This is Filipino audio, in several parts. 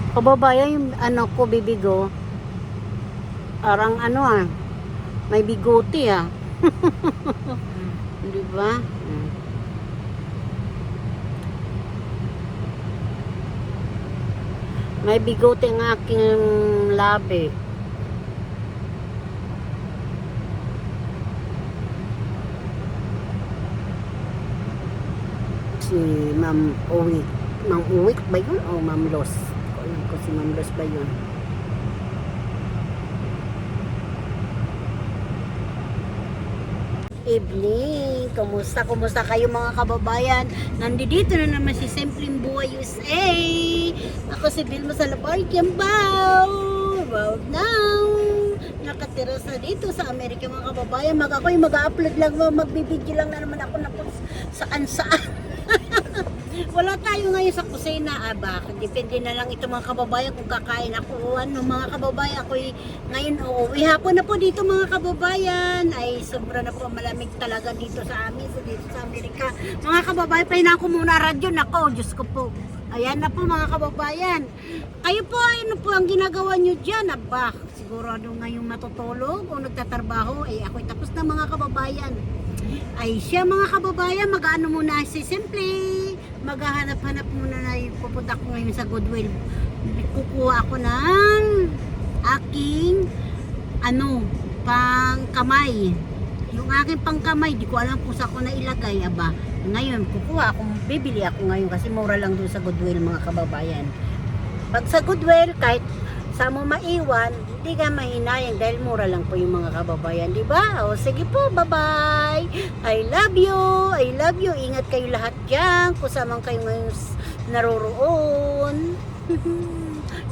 Kababayan, yung ano ko, bibigo, parang ano may bigote Di ba? May bigote ang aking labi. Si Ma'am Uwik. Ma'am Uwik ba yun? O Ma'am Los? Alam ko si Ma'am Los ba yun? Evening. Kumusta kayo mga kababayan? Nandito na naman si Simpleng Buhay USA. Ako si Vilma Salapay Kiambao. About now. Nakatira sa dito sa Amerika mga kababayan. Ako'y mag-upload lang, magbibideo lang na naman ako na saan. Wala tayo ngayon sa kusina. Bakit? Depende na lang ito mga kababayan kung kakain ako o ano mga kababayan. Ako'y ngayon uuwi hapon na po dito mga kababayan. Ay sobra na po malamig talaga dito sa amin. Dito sa Amerika. Mga kababayan, pahinaan ko muna radyo. Nako, Diyos ko po. Ayan na po mga kababayan. Kayo po, ano po ang ginagawa nyo dyan? Sigurado ngayong matutulog o nagtatrabaho. Ako'y tapos na mga kababayan. Ay siya mga kababayan, mag-ano muna si Simple. Maghahanap-hanap muna na pupunta ko ngayon sa Goodwill. Kukuha ako ng aking pangkamay. Yung aking pangkamay, di ko alam kung saan ko na ilagay. Ngayon, bibili ako ngayon kasi mura lang doon sa Goodwill mga kababayan. Pag sa Goodwill, kahit sa mo maiwan, hindi ka mahinayang dahil mura lang po yung mga kababayan, di ba? O sige po, bye-bye. I love you. Ingat kayo lahat diyan. Kusamang kayo ngayon naroroon.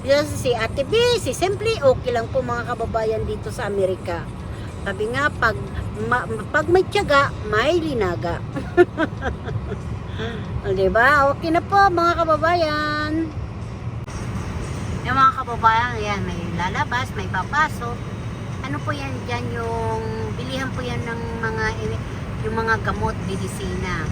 Si Ate B, si Simply, okay lang po mga kababayan dito sa Amerika. Sabi nga, pag may tiyaga, may linaga. Di ba? Okay na po mga kababayan. Yung mga kababayan, yan, may lalabas, may papasok. Ano po yan dyan, yung bilihan po yan ng yung mga gamot, medisina.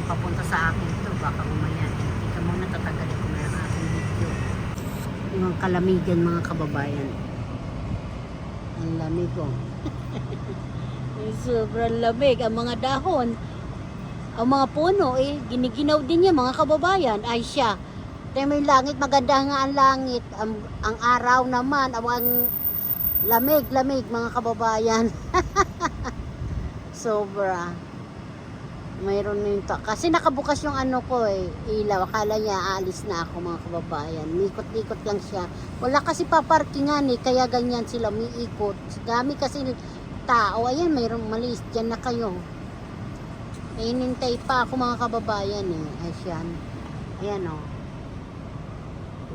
Papunta sa akin ito, baka umaya. Hindi ka muna tatagalin ko na ang aking video. Yung kalamigan mga kababayan. Ang lamig ko. Sobrang lamig. Ang mga dahon, ang mga puno, giniginaw din niya mga kababayan. Ay siya. Tingnan mo yung langit, maganda nga ang langit. Ang araw naman, ang lamig mga kababayan. Sobra. Mayroon na kasi nakabukas yung ilaw. Akala niya aalis na ako mga kababayan. Ikot-ikot lang siya. Wala kasi paparkingan kaya ganyan sila umiikot. Dami kasi tao. Ayan, mayroong malis. Diyan na kayo. Hinintay pa ako mga kababayan Ayan. Ayan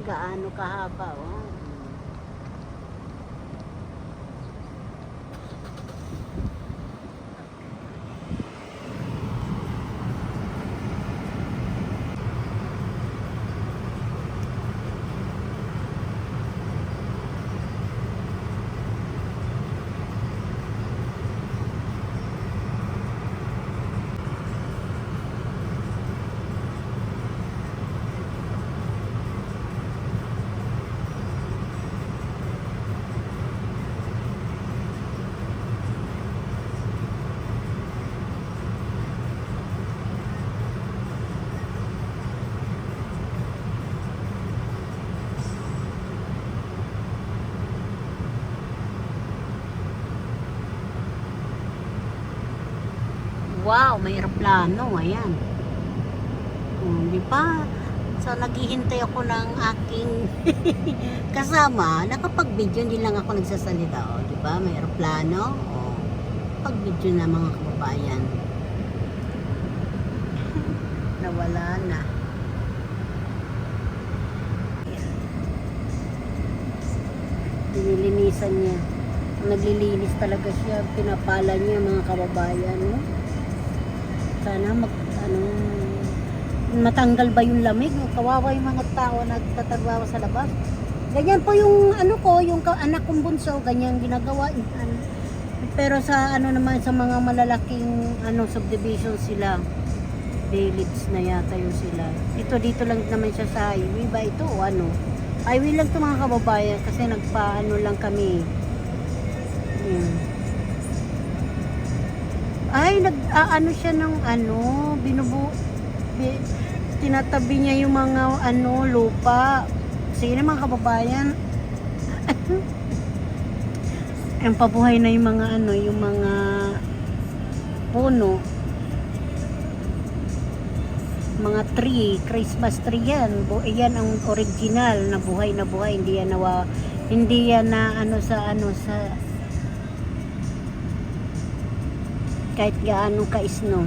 Gaano kahaba Wow, may eroplano. Ayan. Di ba? So, naghihintay ako ng aking kasama. Nakapag-video, hindi lang ako nagsasalita. Di ba? May eroplano. Pag-video na mga kababayan. Nawala na. Dinilinisan niya. Naglilinis talaga siya. Pinapala niya mga kababayan. Sana matanggal ba yung lamig? Kawawa yung mga tao nagtatrabaho sa labas. Ganyan po yung ano ko, yung anak kong bunso, ganyan ginagawa. Pero sa ano naman, sa mga malalaking ano subdivision sila, village na yata yung sila. Ito dito lang naman siya sa highway ba ito o ano? Highway lang to mga kababayan kasi nagpaano lang kami. Yan. Ay, ano siya ng ano, tinatabi niya yung mga ano, lupa. Sige na mga kababayan. Ang pabuhay na yung mga ano, yung mga puno. Mga tree, Christmas tree yan. Yan ang original na buhay, hindi yan na ano sa kahit gaano ka-snow.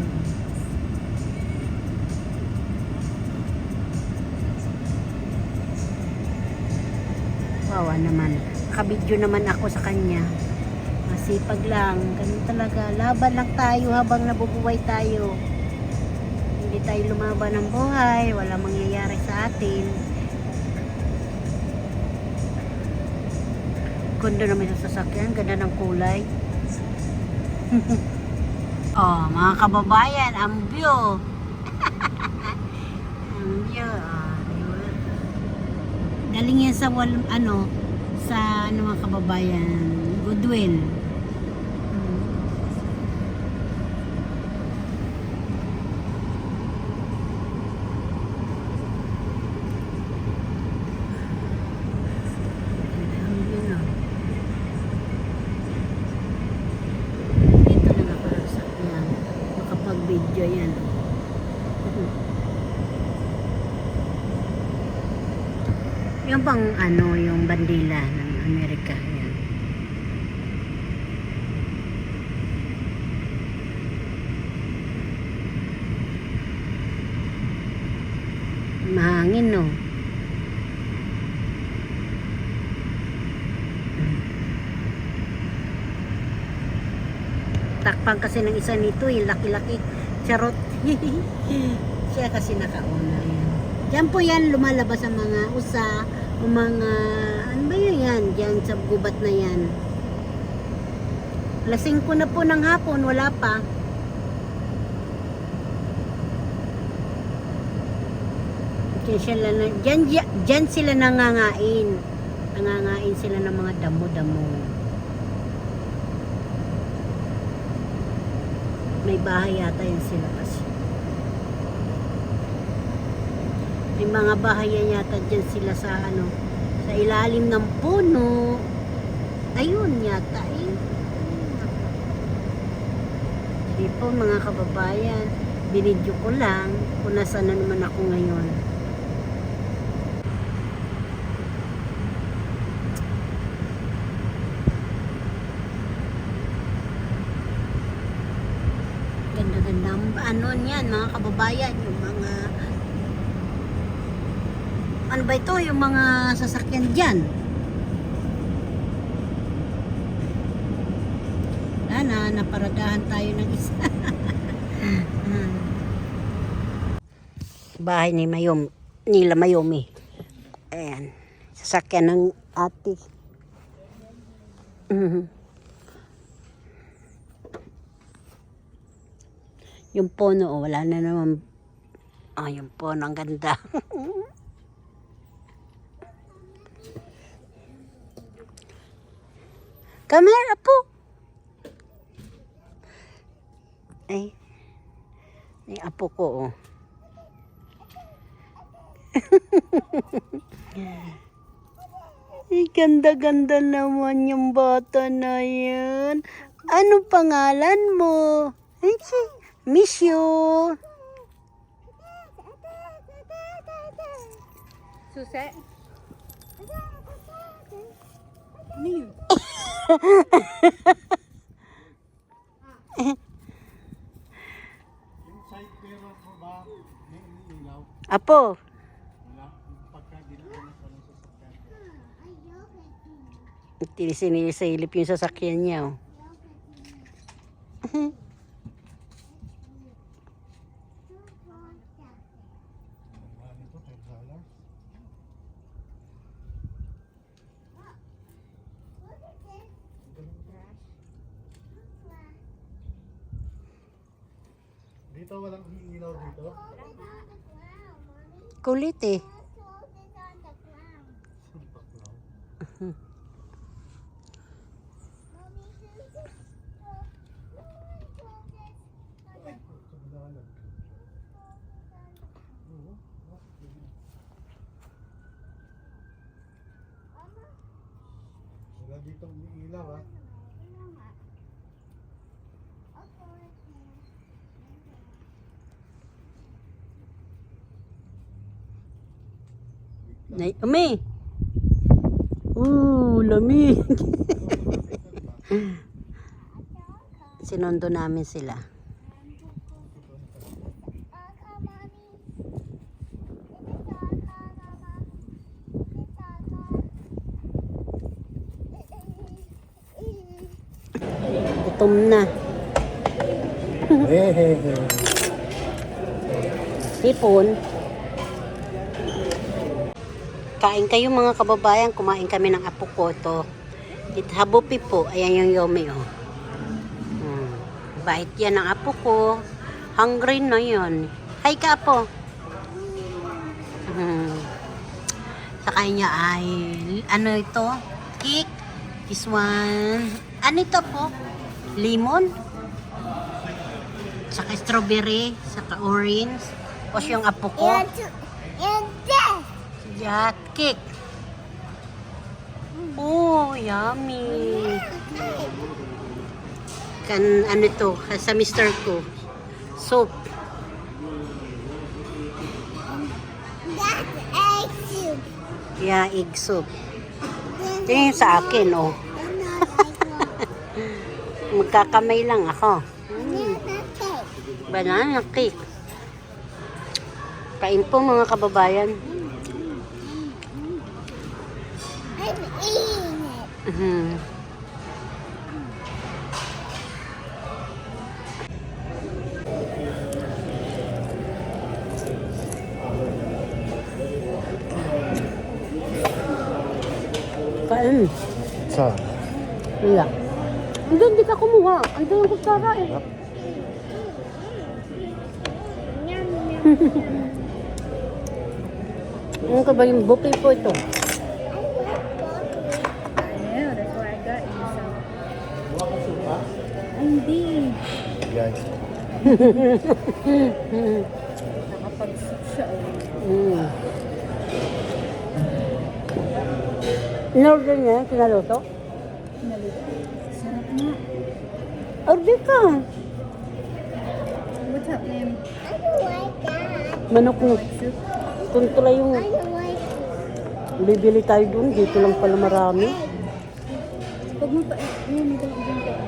Wawa naman. Nakabidyo naman ako sa kanya. Masipag lang. Ganun talaga. Laban lang tayo habang nabubuhay tayo. Hindi tayo lumaban ng buhay. Wala mangyayari sa atin. Ganda naman sa sasakyan. Ganda ng kulay. Oh, mga kababayan, ang view. Ang view. Diba? Galing yan sa mga kababayan, Goodwill. Video yan. Yung bang ano, yung bandila ng Amerika yan. Mahangin no. Takpan kasi ng isa nito, yung laki-laki. Charot. Siya kasi nakauna yan. Diyan po yan, lumalabas ang mga usa, mga, ano ba yan? Diyan sa gubat na yan. Alas 5 na po ng hapon, wala pa. Diyan sila nangangain. Nangangain sila ng mga damo-damo. May bahay yata yan sila kasi. May mga bahay yan yata dyan sila sa ano, sa ilalim ng puno. Ayun yata eh. Hindi po mga kababayan, binidyo ko lang kung nasaan na naman ako ngayon. Ganda-ganda ano niyan mga kababayan, yung mga ano ba ito, yung mga sasakyan dyan. Naparadahan tayo ng isa. Bahay ni nila Mayumi. Ayan, sasakyan ng ate. Yung puno, wala na naman. Yung puno, ang ganda. Kamera po. Ay, yung apo ko, oh. Ay, ganda-ganda naman yung bata na yan. Ano pangalan mo? Ay, miss you. Susi? Apo. Sinisilip yung sasakyan niya, oh. dito? Walang ilaw dito? Kulit eh. Sumpak lang. Oo. Wala dito ilaw ah. Umi! Lamig! Sinundo namin sila. Gutom na. Hipon. Kain kayo mga kababayan, kumain kami ng apo ko to. Habupi po, ayan yung Yomi oh. Bait yan ng apo ko. Hungry na yun. Hi ka apo. Sa kanya ay, ano ito? Cake. This one. Ano ito po? Lemon. Saka strawberry. Saka orange. Tapos yung apo ko. Yeah, cake. Oh, yummy. Ano to? Sa Mr. ko. Soup. That's egg soup. Yeah, egg soup. Ito yung sa akin, oh. Magkakamay lang ako. Banana cake. Kain po mga kababayan. I'm eating it. Kain. Saan? Iya. Hindi ka kumuha. Andun yung kutsara eh. Ano ka ba yung buffet po ito? Yeah, that's why I got you some. Buwa ka supa? Hindi. Guys. Nakapag-soup siya. In-order niya yung kinaluto? Naluto. Sarap nga. Order ka. What's up, ma'am? I don't like that. Manok mo. Like soup? Tuntula yung I don't like it. bibili tayo dun. Dito lang pala marami. Huwag mo pa. Ayun, ito. Drink it.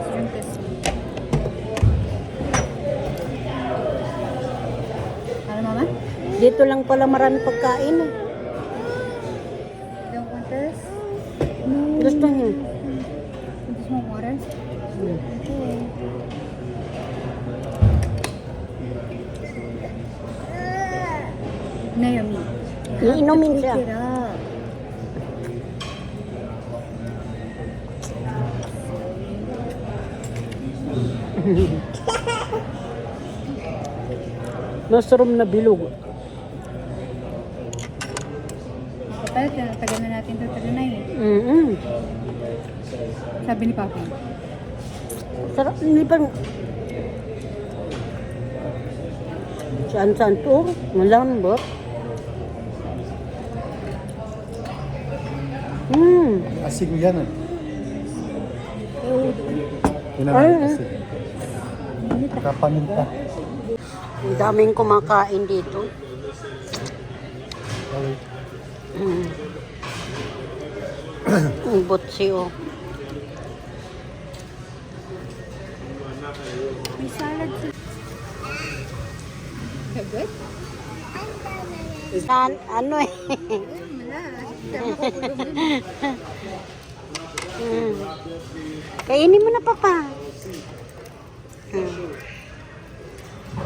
Drink this. Ano, mama? Dito lang pala marami pagkain eh. Don't want this? Gusto niya. You just want water? Okay. Naomi. Iinumin siya. Pick it up. Mushroom na bilog. Kapag tagal na natin ito taganay eh. Sabi ni Papa. Sarap. Hindi pa. Saan to? Malambot. Asin yan eh. Yun Ay, naman asin. Kapaminta. Ang daming kumakain dito. Okay. Ang butsi oh. May salad sa... Good? Ano eh. Kainin mo na papa.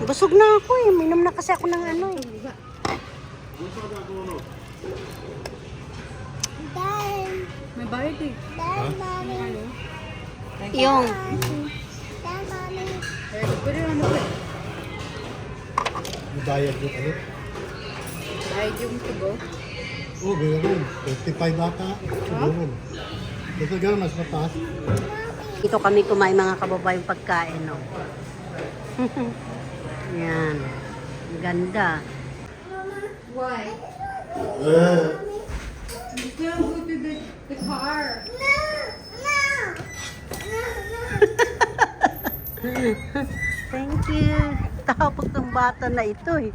Busog na ako eh. Minom na kasi ako ng ano eh. Dad, May bayad eh. Dad, mommy. Yung Dad, bayad yung ano. Bayad yung tubo. Oo, gano'n. 25 bata. Gano'n. Basta gano'n, mas mataas. Dito kami kumain mga kababayang pagkain, no? Yan. Ang ganda. Why? Eh. You still go to the car. Thank you. Tapos ng bata na ito eh.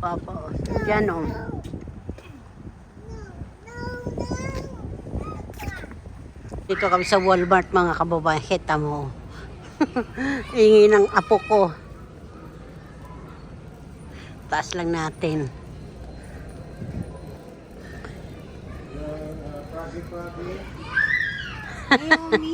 Papa, oh. Yan oh. Dito kami sa Walmart mga kababayan. Kita mo. Ingi ng apo ko. Taas lang natin. Naomi?